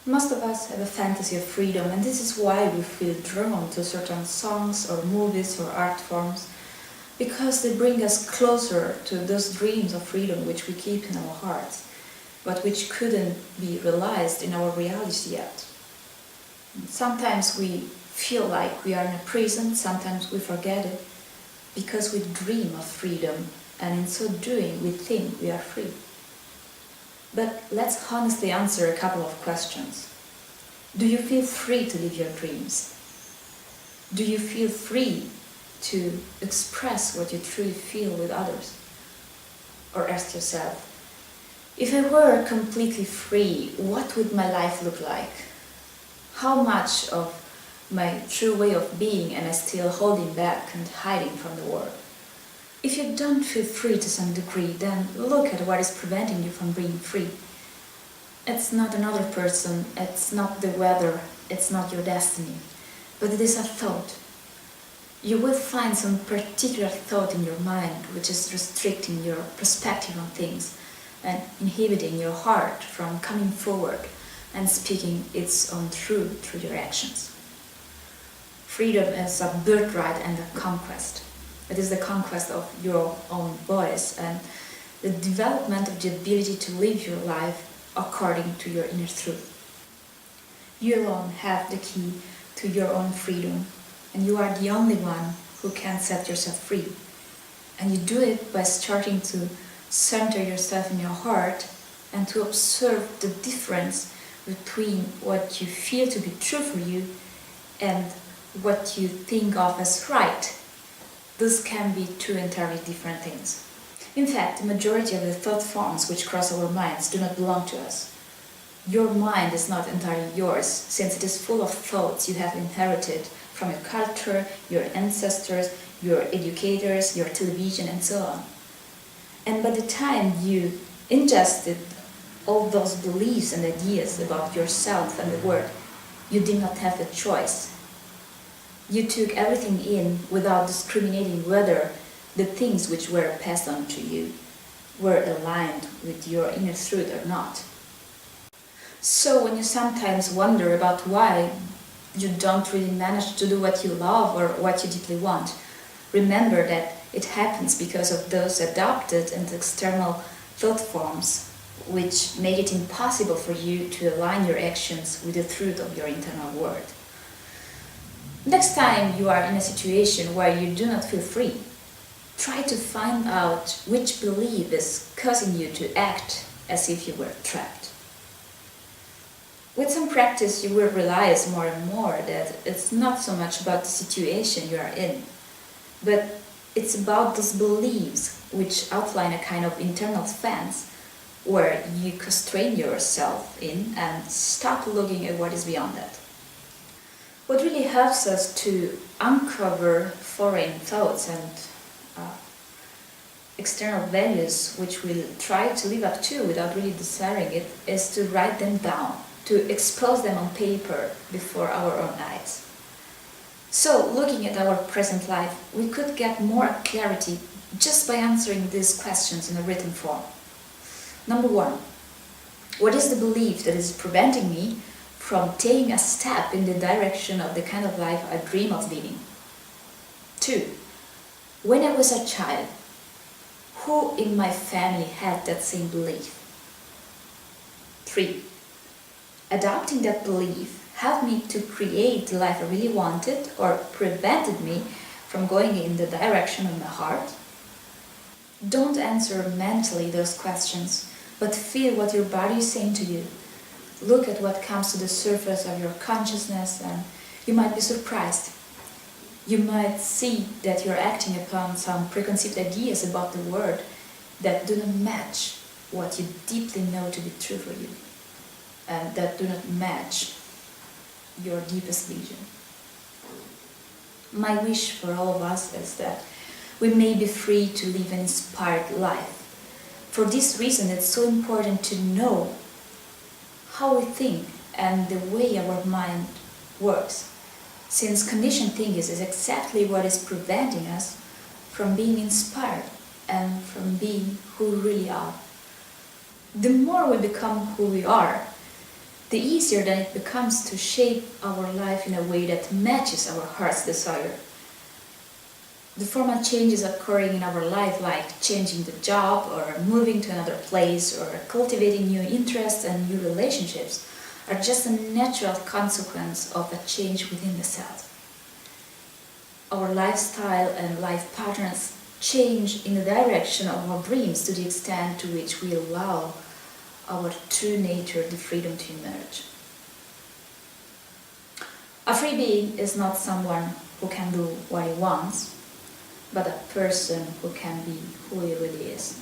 Most of us have a fantasy of freedom, and this is why we feel drawn to certain songs or movies or art forms, because they bring us closer to those dreams of freedom which we keep in our hearts, but which couldn't be realized in our reality yet. Sometimes we feel like we are in a prison, sometimes we forget it, because we dream of freedom, and in so doing we think we are free. But let's honestly answer a couple of questions. Do you feel free to live your dreams? Do you feel free to express what you truly feel with others? Or ask yourself, if I were completely free, what would my life look like? How much of my true way of being am I still holding back and hiding from the world? If you don't feel free to some degree, then look at what is preventing you from being free. It's not another person, it's not the weather, it's not your destiny, but it is a thought. You will find some particular thought in your mind which is restricting your perspective on things and inhibiting your heart from coming forward and speaking its own truth through your actions. Freedom is a birthright and a conquest. It is the conquest of your own voice and the development of the ability to live your life according to your inner truth. You alone have the key to your own freedom, and you are the only one who can set yourself free. And you do it by starting to center yourself in your heart and to observe the difference between what you feel to be true for you and what you think of as right. This can be two entirely different things. In fact, the majority of the thought forms which cross our minds do not belong to us. Your mind is not entirely yours, since it is full of thoughts you have inherited from your culture, your ancestors, your educators, your television, and so on. And by the time you ingested all those beliefs and ideas about yourself and the world, you did not have a choice. You took everything in without discriminating whether the things which were passed on to you were aligned with your inner truth or not. So when you sometimes wonder about why you don't really manage to do what you love or what you deeply want, remember that it happens because of those adopted and external thought forms which make it impossible for you to align your actions with the truth of your internal world. Next time you are in a situation where you do not feel free, try to find out which belief is causing you to act as if you were trapped. With some practice, you will realize more and more that it's not so much about the situation you are in, but it's about those beliefs which outline a kind of internal fence where you constrain yourself in and stop looking at what is beyond that. What really helps us to uncover foreign thoughts and external values which we'll try to live up to without really desiring it is to write them down, to expose them on paper before our own eyes. So, looking at our present life, we could get more clarity just by answering these questions in a written form. Number 1. What is the belief that is preventing me from taking a step in the direction of the kind of life I dream of living? 2. When I was a child, who in my family had that same belief? 3. Adopting that belief helped me to create the life I really wanted or prevented me from going in the direction of my heart? Don't answer mentally those questions, but feel what your body is saying to you. Look at what comes to the surface of your consciousness and you might be surprised. You might see that you're acting upon some preconceived ideas about the world that do not match what you deeply know to be true for you, and that do not match your deepest vision. My wish for all of us is that we may be free to live an inspired life. For this reason, it's so important to know how we think and the way our mind works, since conditioned thinking is exactly what is preventing us from being inspired and from being who we really are. The more we become who we are, the easier then it becomes to shape our life in a way that matches our heart's desire. The formal changes occurring in our life, like changing the job or moving to another place or cultivating new interests and new relationships, are just a natural consequence of a change within the self. Our lifestyle and life patterns change in the direction of our dreams to the extent to which we allow our true nature the freedom to emerge. A free being is not someone who can do what he wants, but a person who can be who he really is.